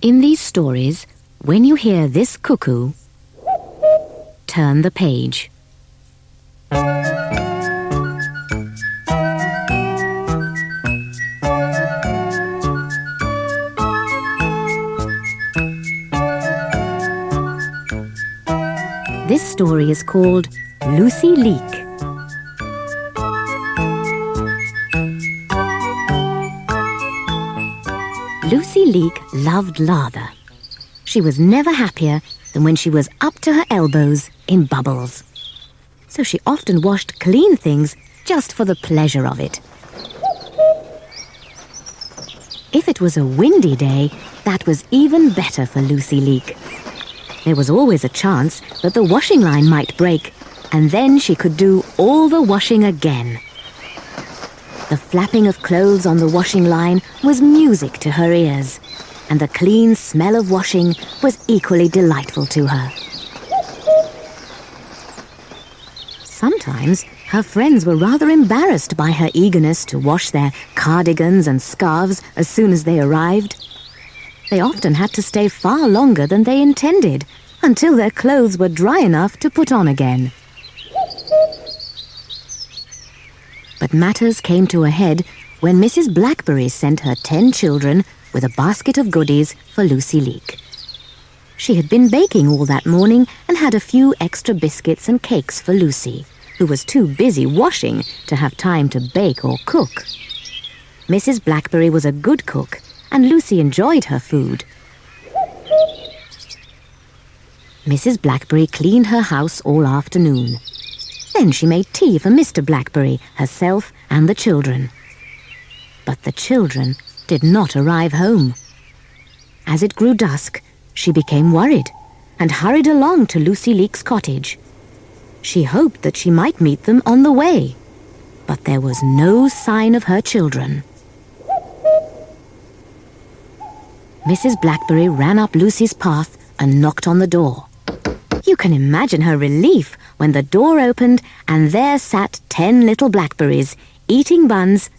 In these stories, when you hear this cuckoo, turn the page. This story is called Lucy Leek. Lucy Leek loved lather. She was never happier than when she was up to her elbows in bubbles. So she often washed clean things just for the pleasure of it. If it was a windy day, that was even better for Lucy Leek. There was always a chance that the washing line might break, and then she could do all the washing again. The flapping of clothes on the washing line was music to her ears, and the clean smell of washing was equally delightful to her. Sometimes her friends were rather embarrassed by her eagerness to wash their cardigans and scarves as soon as they arrived. They often had to stay far longer than they intended, until their clothes were dry enough to put on again. But matters came to a head when Mrs. Blackberry sent her 10 children with a basket of goodies for Lucy Leek. She had been baking all that morning and had a few extra biscuits and cakes for Lucy, who was too busy washing to have time to bake or cook. Mrs. Blackberry was a good cook, and Lucy enjoyed her food. Mrs. Blackberry cleaned her house all afternoon. Then she made tea for Mr. Blackberry, herself, and the children. But the children did not arrive home. As it grew dusk, she became worried and hurried along to Lucy Leek's cottage. She hoped that she might meet them on the way, but there was no sign of her children. Mrs. Blackberry ran up Lucy's path and knocked on the door. You can imagine her relief when the door opened and there sat 10 little blackberries, eating buns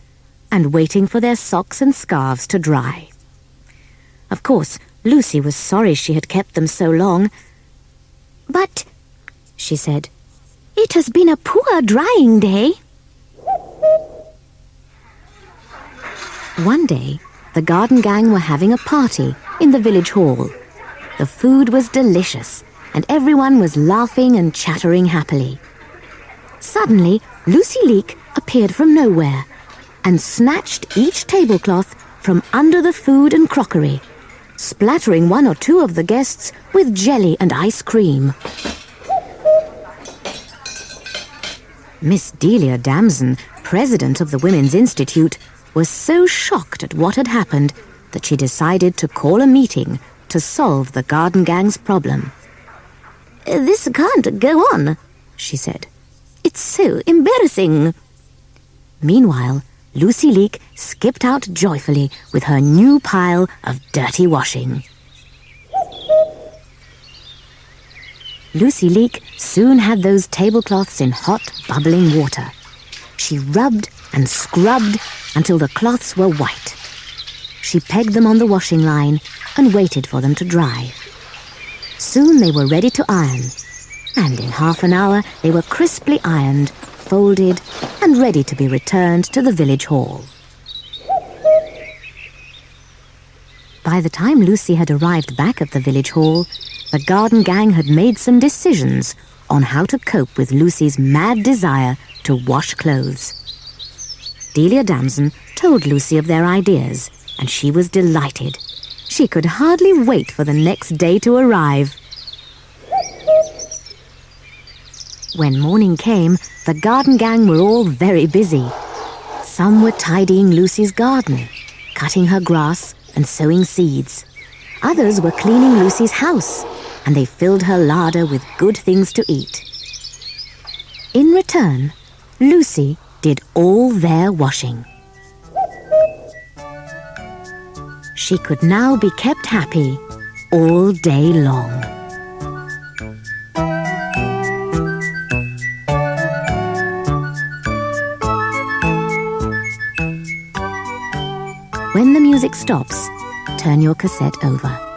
and waiting for their socks and scarves to dry. Of course, Lucy was sorry she had kept them so long. "But," she said, "it has been a poor drying day." One day, the garden gang were having a party in the village hall. The food was delicious, and everyone was laughing and chattering happily. Suddenly, Lucy Leek appeared from nowhere and snatched each tablecloth from under the food and crockery, splattering 1 or 2 of the guests with jelly and ice cream. Miss Delia Damson, president of the Women's Institute, was so shocked at what had happened that she decided to call a meeting to solve the garden gang's problem. "This can't go on," she said. "It's so embarrassing." Meanwhile, Lucy Leek skipped out joyfully with her new pile of dirty washing. Lucy Leek soon had those tablecloths in hot, bubbling water. She rubbed and scrubbed until the cloths were white. She pegged them on the washing line and waited for them to dry. Soon they were ready to iron, and in half an hour they were crisply ironed, folded, and ready to be returned to the village hall. By the time Lucy had arrived back at the village hall, the garden gang had made some decisions on how to cope with Lucy's mad desire to wash clothes. Delia Damson told Lucy of their ideas, and she was delighted. She could hardly wait for the next day to arrive. When morning came, the garden gang were all very busy. Some were tidying Lucy's garden, cutting her grass and sowing seeds. Others were cleaning Lucy's house, and they filled her larder with good things to eat. In return, Lucy did all their washing. She could now be kept happy all day long. When the music stops, turn your cassette over.